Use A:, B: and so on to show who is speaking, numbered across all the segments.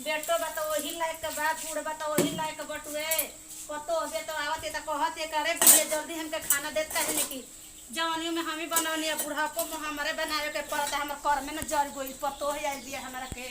A: बेटो बता वही लायक के बात बूढ़ बता वही लायक बटुए पतो दे तो आवत त कहत करे बुढ़े जल्दी हमके खाना देत काहे ने की जवानियों में हम ही बनवनी बुढ़ापो में हमारे बनावे के पड़ता हमर कर में न जर गई पतो है आई दिया हमरा के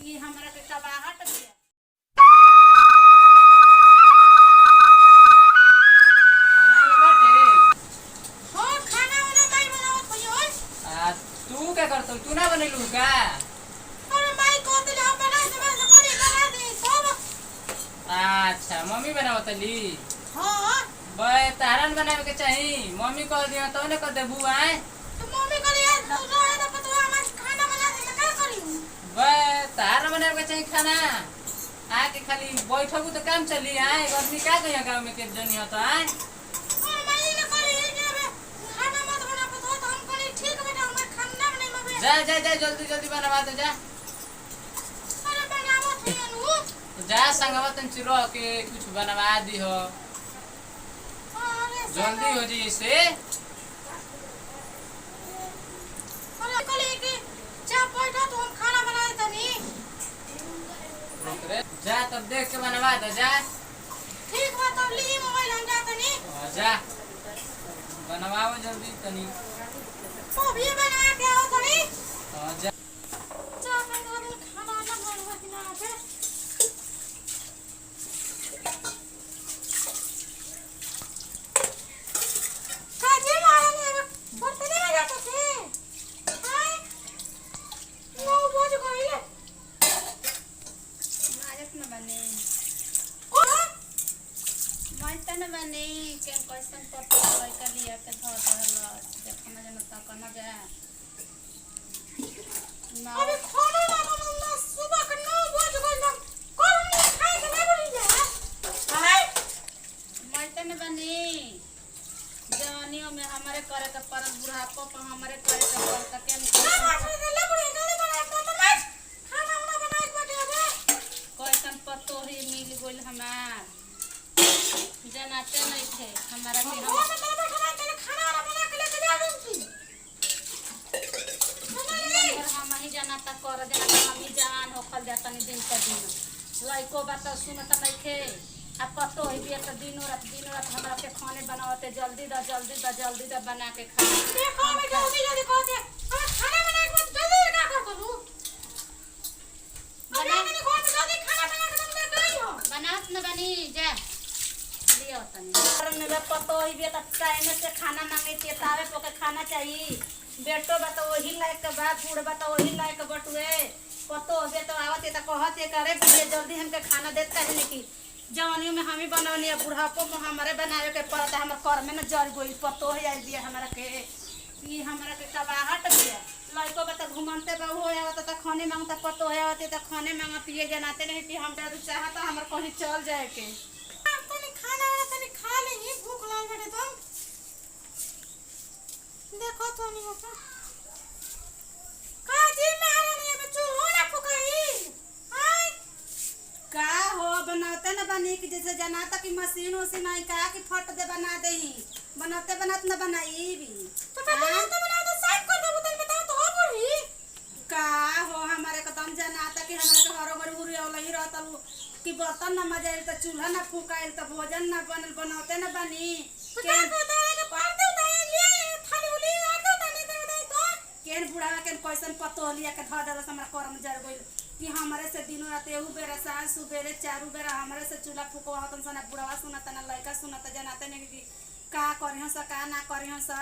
A: ई हमरा के कबाहट दिया।
B: तू क्या करतो तू ना बनेलू का?
A: अरे माई कहते ले हम बना दे बना दे सब।
B: अच्छा मम्मी बनावतली।
A: हां
B: बे तारन बनावे के चाही मम्मी कह दियो तो ने कह देबू आए
A: तो मम्मी कहली यार रहे तो पतो हम खाना बना दे का करी
B: बे तारन बनावे के चाही खाना आके खाली बैठबू तो काम चली आए आदमी का कहिया गांव में के जनी हो तो आए जा जा जा जल्दी जल्दी बनवा दे जा।
A: अरे बनावत है नु
B: तो जा संगवा तन चिरो के कुछ बनवा दी हो जल्दी हो जी से।
A: अरे कली की जा बैठो तो हम खाना बना देते नी
B: जा तब देख के बनवा दे जा।
A: ठीक बा तब ली मोबाइल हम जाते नी
B: जा बनवाओ जल्दी तनी
A: सब ये बना के आओ तनी
B: जा
A: जा बना दे खाना ना बनवा के ना आके काजे मारे ने बर्तन में जाते थे हाय नो बोझ गइले नाजत न बने ओ मैं तने बने के कैसन पत्ता लइका लिया के धर रहल देखना जनता कना जा ना अबे खाना ना बनना सुबह के 9 बजे गइल कौन खाए के ना बोली जा हाय मैं तने बने जवानियों में हमारे करे के पर बुढ़ापो पर हमारे करे के पर त के ले बुढ़े गले बना तो मत खाना ना बनाए बाटे अबे कैसन पत्तो ही मिल गइल हमार जनाते नहीं थे हमारा के हम खाना बना के लेके जा दूंगी हम ही जनाता कर देना हम ही जान होखल जाता नहीं दिन पर दिन लइको बात सुनत नहीं थे अब पतो ही भी त दिन रात हमरा के खाने बनावते जल्दी द बना के खा देखो मैं जल्दी कहते हम खाना बनाए के बाद जल्दी का कर करू बना के देखो जल्दी खाना बना के तुम ले गई हो बनात न बनी जा लियो तनी में पतो ही भी त टाइम से खाना मांगे ते तावे पोके खाना चाहिए बेटो बता वही लायक के बात बूढ़ बता वही लायक बटुए पतो दे तो आवत त कहत करे बुढ़े जल्दी हमके खाना देत काहे ने की जवानियों में हम ही बनवनी बुढ़ापो में हमारे बनावे के पड़ता हमर कर में न जर गई पतो है आई दिया हमरा के ई हमरा के कबाहट दिया लइको बता घुमनते बहु हो आवत त खाने मांगता पतो है आवत त खाने मांगा पिए जनाते नहीं कि हम डर चाहता हमर कहीं चल जाए के तनी खाना वाला तनी खा ले भूख लाल बटे तुम देखो तो नहीं होता काजी महारानी में चूल्हा ना फुकाई हाय का हो बनाते न बनी कि जैसे जनाता की मशीन उसी नहीं का कि फट दे बना दे ही बनाते बनात न बनाई भी तो बनाते बनाते साइड कर दे बोतल बता तो हो बुढ़ी का हो हमारे कदम जनाता कि हमरा के हरो घर उरी वाला ही रहता कि बर्तन न मजाइल त चूल्हा न फुकाइल त भोजन न बनल बनाते न बनी के कहता है कि पार दे उठाए लिए थाली उली आर दे उठाने दे तो केन बुढ़ावा केन कैसन पतो लिया के धर देलस हमरा करम जर गइल कि हमरे से दिनो रात एहू बेरा सांझ सुबेरे चारू बेरा हमरे से चूल्हा फुकवा हतन सना बुढ़ावा सुनत न लइका सुनत जनाते ने कि का करिहं स का ना करिहं स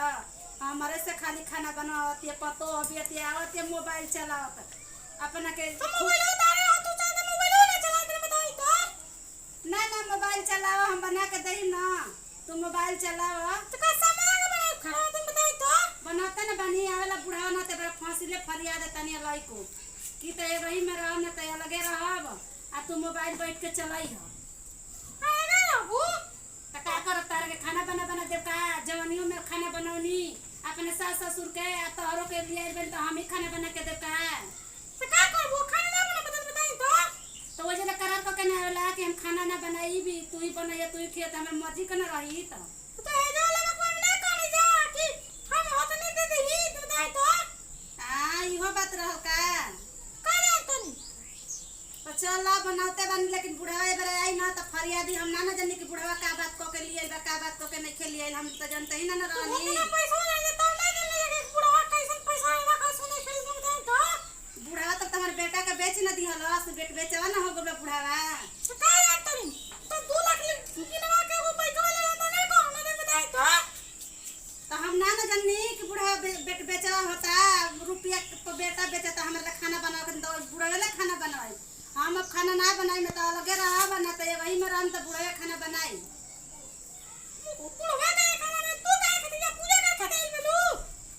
A: हमरे से खाली खाना बनावत ये पतो अबियत आवत ये मोबाइल चलावत अपना के तो मोबाइल उतारे हो तू चाहे मोबाइल ना चला दे बताई तो ना मोबाइल चलाओ हम बना के देई ना तू मोबाइल चलाओ तो का समय बना खड़ा तुम बताई तो बनाते न बनी आवेला बुढ़ावा ना ते फांसी ले फरिया दे तनी लइको कि त रही में रह न त लगे रहब आ तू मोबाइल बैठ के चलाई हो आगे रहबू त का कर तार के खाना बना दे का जवानियों में खाना बनौनी अपने सास ससुर के तोहरो के लिए बन त हम ही खाना बना के दे का त का करबू खाना ना बना बताई तो वजह ले करार को के ना होला कि हम खाना ना बनाई भी तू ही बनाइए तू ही खेत हमें मर्जी के ना रही तो ए जो लगा कोन ना करी जा कि हम होत नहीं दे ही बताई तो इहो बात रह का करे तनी चल बनाते बन, लेकिन बुढ़वा ए बरे आई ना तो फरियादी हम ना जानी कि बुढ़वा का बात को के लिए बा का बात को के नहीं खेलिए, हम तो जानते ही ना रहनी।
C: हमरा पैसा नहीं दे तब नहीं देले कि बुढ़वा कैसन पैसा आइला का सुने फिर तुम दे तो
A: बुढ़वा तब तुम्हारे बेटा के बेच न दिहलस, बेचवा ना हो गबला बुढ़वा।
C: तो का जानतरी तो 2 लाख गिनवा के वो पैसा ले तो नहीं को हमने बताई
A: तो हम ना जाननी कि बुढ़वा बेचवा होता, रुपया पे बेटा बेचता, हमारे खाना बना के तो बुढ़वे ला खाना बनाई। हम अब खाना ना बनाई में तो अलगे रहा बना तो वही में रहम तो बुढ़वे खाना बनाई।
C: बुढ़वा के खाना में तू काहे खातिर पूजा का खातिर बेलू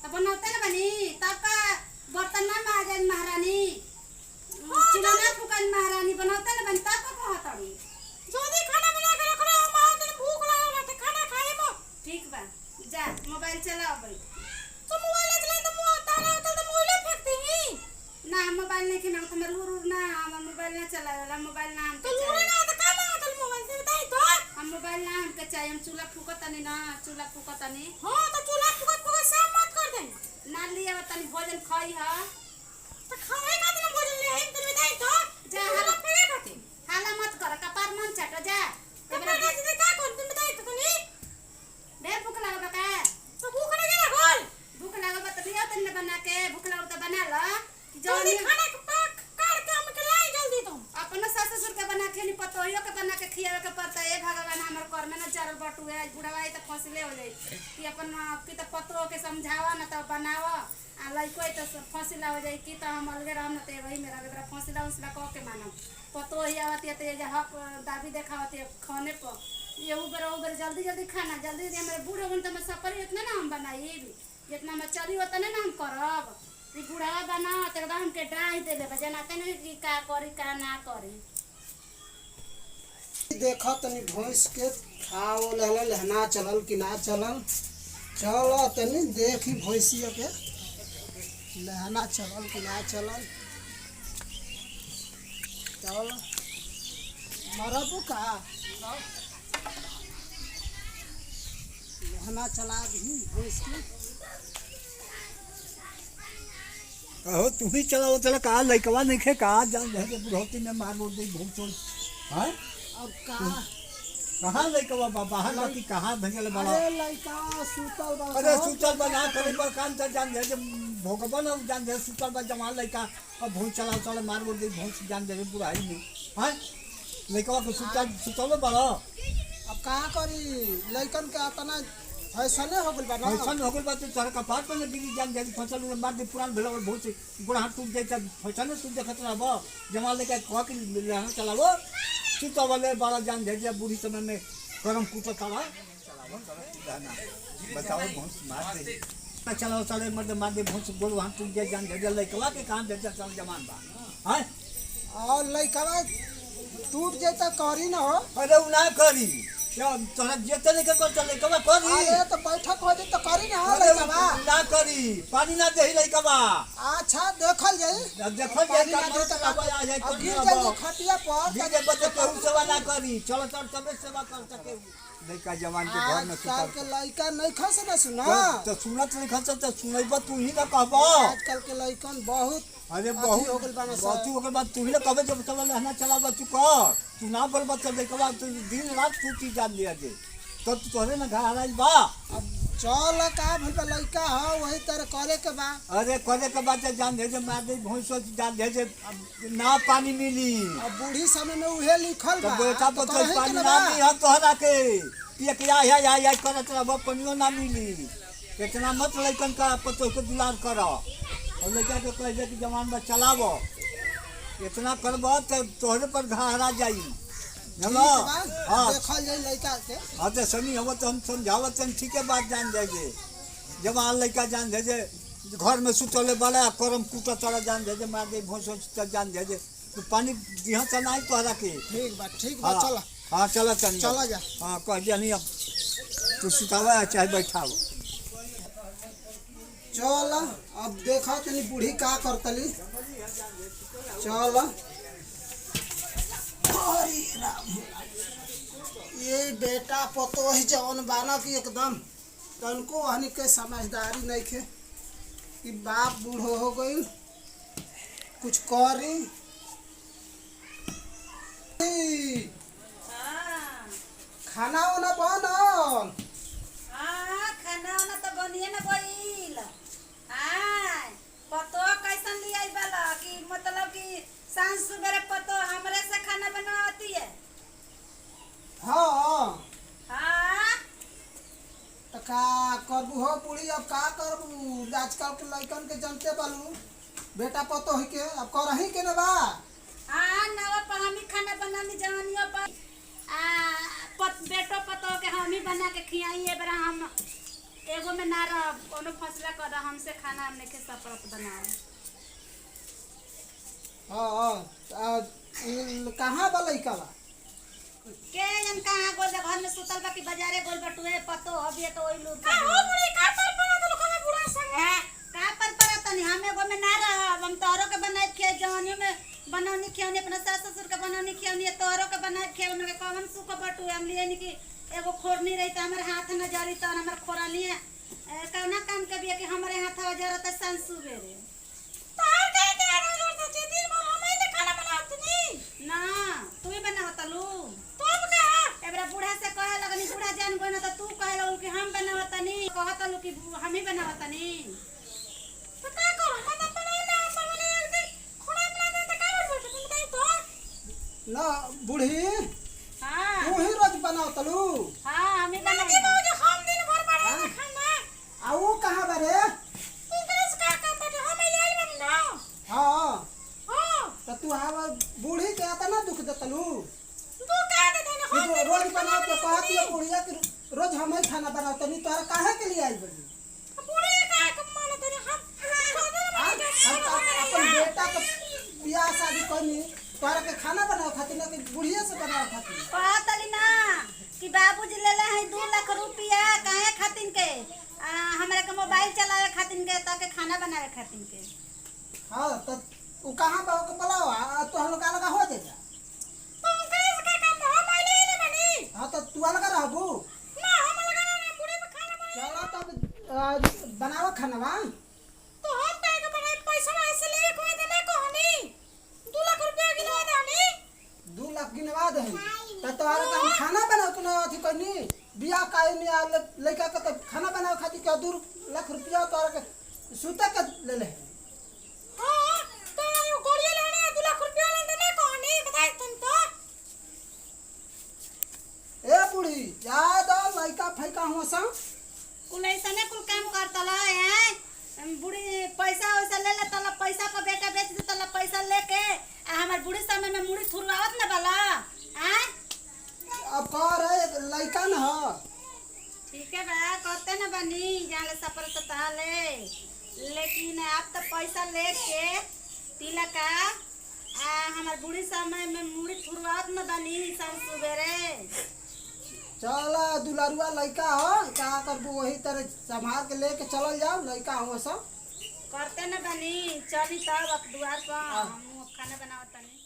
A: तो बनाते ना बनी तब का बर्तन ना माजन महारानी, चूल्हा ना फुकन महारानी, बनाते ना बनी तब का कहतड़ी।
C: जल्दी खाना बना के रख रे, हम आ दिन भूख लागल बाटे खाना खाए मो।
A: ठीक बा जा मोबाइल चलाओ भाई।
C: तो मोबाइल चला तो मो ताला तो मोबाइल फेंक दी
A: ना मोबाइल नहीं खेना तो लूर उर ना, हम मोबाइल ना चलावेला, मोबाइल ना
C: तो
A: हमके
C: लूरे
A: चाहिए।
C: ना तो का ना तो मोबाइल से बताई तो
A: हम मोबाइल ना हमके चाहिए, हम चूल्हा फुकतनी ना, चूल्हा फुकतनी
C: हां तो चूल्हा फुकत फुकत सब मत कर दे
A: ना लिया तनी भोजन खाई ह।
C: तो खाए खातिर भोजन ले आई तो बताई तो
A: जा
C: हाला फेंके खातिर
A: हाला मत कर, कपार मन चाटो जा।
C: तो बेटा से का कर तुम बताई तो नहीं
A: ढेर भूख लागल का?
C: तो भूख नहीं गेला गोल
A: भूख लागल तो लिया तनी बना के, भूख लागल तो बना ल।
C: जल्दी खाना के पाक काट के हम के लाई जल्दी तुम
A: अपना सास ससुर के बना के नहीं पतोहियो के बना के खियावे के पड़ता है। भगवान हमर कर में ना जरल बटुए बुढ़वा त फसले हो जाई कि अपन की त पतो के समझावा ना त बनावा आ लइको त फसिला हो जाई कि त हम अलगे रहम न त वही मेरा बेरा फसिला उसला क के मानम पतो ही आवती त ये हक दाबी देखावती खाने पर ये उबर जल्दी जल्दी खाना जल्दी जल्दी हमरे बूढ़ होन त मैं सफर इतना ना हम बनाई जितना मैं चली उतना ना हम करब। ई बुढ़वा बना त एकदम हमके डाही देबे बजनाते नहीं कि का करी का ना करी।
D: देखा तनी भैंस के खाओ लहना चलल कि ना चलल, चल तनी देखी भैंसिया के लहना चलल कि ना चलल। चल मरबू का लहना चला दी भैंस की।
E: अहो तू ही चलाओ चला कहा लइकवा नहीं खे कहा जान रहे के बुढ़ौती में मार मोड़ दे भूख छोड़ हैं
D: अब का
E: कहाँ लइकवा बाहर बाकी कहाँ भेजल बड़ा।
D: अरे लइका सुतल बा
E: अरे सुतल बना करे पर काम त जान दे भोगबा न जान दे सुतल बा जमाल लइका अब भूख चला चला मार मोड़ दे भूख जान दे बुढ़ाई में हैं लइकवा को सुतल बड़ा।
D: अब का करी लइकन के अतना फैसले हो गइल बा ना।
E: फैशन हो गइल बा तो तोहर कपार पर न गिरी जान दे फसल में मार दे पुरान भेल बहुत गोड़ हाथ टूट जाए त फैशन तू देखत रहब जमाल लइका कह के रहना चलावो सुतल वाले बड़ा जान दे बूढ़ी समय में गरम कुटा तड़ा चलावो बताओ भैंस मार दे चलाओ चले मर्द मार दे भैंस गोड़ हाथ टूट जाए जान दे लइकवा के काम दे चल जमान बा हैं
D: और लइकवा टूट जाए त करी ना हो।
E: अरे उ ना करी क्या तोरा जेते नहीं कर चल लइकवा करी
D: अरे तो बैठक हो जाए तो करी ना हो
E: अरे
D: लइकवा।
E: ना करी पानी ना दे लइकवा
D: अच्छा देखल जाई
E: देखो
D: पानी
E: जे
D: ना दे तो
E: कब आ जाए
D: अब गिर जाए खटिया पर
E: दीजे बच्चे केहू सेवा ना करी चलो चल तबे सेवा कर सके लइका जवान के घर में
D: आजकल के लइका नहीं खस ना सुना।
E: तो सुनत नहीं खस तो सुनैबो तू ही ना कहबो।
D: आजकल के लइकन बहुत
E: अरे
D: अथी
E: बहुत
D: हो गइल बाना सब।
E: बहुत हो गइल बा तू ही ना कहबे जब चल रहना चलाबो तू कर तू ना बोलबो तो लइकवा तू दिन रात तू चीज जान लिया दे तो तोरे ना घर आइल बा।
D: अब चल का भइल बा लइका ह वही तरह करे के बा।
E: अरे करे के बाद जान दे जे मार दे भैंसो जान दे जे ना पानी मिली
D: अब बूढ़ी समय में उहे लिखल
E: तो
D: बा।
E: बेटा
D: तो
E: तो
D: करही के
E: पानी
D: ना
E: ना
D: बा।
E: मिली हम तोहरा के पिए के या करत रहब पानियो ना मिली इतना मत लइकन का पतो के दुलार कर और लइका के कह दे कि जवान बा चलावो इतना करबो तो तोहरे पर घारा जाई
D: ठीक
E: हेलो
D: बा,
E: हां
D: देखल जाई लइका के।
E: हां तो सनी हो तो हम समझावत ठीक है बात जान जाए जवान लइका जान दे जे घर में सुतले बड़ा करम कुटा चला जान दे जे मार दे भोसो जान दे जे तो पानी दिहा चला तोहरा के
D: ठीक बा चल।
E: हाँ चला चल
D: चला जा।
E: हाँ कह दिया नहीं अब तू सुतावा चाहे बैठाओ
D: चल अब देखा तनी बूढ़ी का करतली। चल अरे राम ये बेटा पतो है जवन बाना की एकदम तनको हनी के समझदारी नहीं खे कि बाप बूढ़ो हो गई कुछ करी खाना वाना बनल?
A: हाँ खाना वाना तो बनिए न गईल। हाँ पतो कैसन लिया वाला कि मतलब कि सांझ सुबह पतो हमरे से खाना बनाती है।
D: हाँ
A: हाँ
D: तो का करबू हो बूढ़ी? अब का करबू? आजकल के लड़कन के जानते बालू बेटा पतो है के अब करही के न बा।
A: हाँ नवा पर हम ही खाना बनानी जवानियों पर बेटो पतो के हम ही बना के खियाई। ए बरा हम एगो में ना रह कोनो फसला कर हमसे खाना हमने के सपरत बनाओ।
D: हाँ कहाँ बा लइका बा?
A: के जन कहाँ गोल बा घर में सुतल बा कि बाजारे गोल बटुए पतो अभी तो ओइ लोग
C: का हो बुढ़ी का पर तो लोग में बुढ़ा संग है।
A: का पर परतनी हम एगो में ना रह हम तोरो के बनाए खे जवानियों में बनौनी खियौनी अपना सास ससुर के बनौनी खियौनी तोरो के बनाए खे उनके कौन सुख बटुए हम लिए नी कि एगो खोरनी रही त हमर हाथ न जरी त हमर खोरनी कौना काम के बिया कि हमरे हाथ जरत सांझ सुबेरे।
C: तार के रोज तो दिन भर हम ही खाना बनावत नी
A: ना तू ही बनावतलू।
C: तब का
A: एबरा बूढ़ा से कहे लगनी बूढ़ा जान गई ना तो तू कहे लगल कि हम बनावतनी कहतलू कि हम ही बनावतनी।
C: तो का करो हम बनाना हम बने एक दिन खोड़ा बना दे तो का बोल तुम कहीं तो
D: न बूढ़ी
A: हाँ
D: तू ही रोज बनाओ तलू?
A: हाँ हम ही
C: दिन
A: बनाई।
C: रोज हम दिन भर बना खाना
D: आ वो कहाँ बा रे?
C: तू कैसे का काम बटे हम यही बनना।
D: हाँ
C: हां
D: तो तू हवा बूढ़ी के आता ना दुख देतलू?
C: तू का दे देना हम
D: तू रोज बनाओ तो कहती है बुढ़िया कि रोज हम ही खाना बनाओ तनी तोरा काहे के लिए आई बड़ी?
C: बुढ़ी का कमाल तेरे हम
D: हाँ? हम तो अपन बेटा के बियाह शादी करनी तोरा के खाना बनाओ खातिर ना कि बुढ़िया से बनाओ खातिर?
A: कहतली ना कि बाबूजी ले ले हैं 2 लाख रुपया काहे खातिन के हमरा के मोबाइल चलावे खातिन के ताके खाना बनावे खातिन के।
D: हाँ तो उ कहाँ बा के बुलाओ तो हम लोग अलग हो जाएगा।
C: तू कैसे का काम हम आइले नहीं बनी
D: हाँ तो तू अलग रहबू?
C: ना हम लगा ना बुढ़ी में खाना बना
D: चलो तब बनाओ खाना बा।
C: तो हम का के बनाए पैसा ऐसे ले कोई देने को हनी 2 लाख रुपया गिनवा दे हनी
D: 2 लाख गिनवा दे तो तोरा के हम खाना बनाओ तो ना अथी करनी बियाह काहे नहीं आ लड़का के तो खाना बनाओ खातिर के 2 लाख रुपया तोरा के सुते के ले ले।
C: हां तो गोड़िया लेने 2 लाख रुपया ले देने को हनी बताए तुम तो
D: ए बूढ़ी याद लड़का फैका हुआ सा
A: कुल ऐसने कुल काम करतला है बूढ़ी पैसा वैसा ले ले तला पैसा पर बेटा बेच दे तला पैसा लेके हमर बूढ़ी समय में मुड़ी थुरवावत न बाला हैं।
D: अब कह रहे लड़का न ह
A: ठीक है बा करते न बनी जाले सफर तो ताले लेकिन आप तो पैसा लेके तिलक हमर बूढ़ी समय में मुड़ी थुरवावत न बनी शाम सुबेरे।
D: चल दुलारुआ लड़का हो का करबू वही तरह संभाल के लेके चलल जाओ लड़का हो सब
A: करते न बनी चली तब दुआर पर हम खाना बनावत तनी।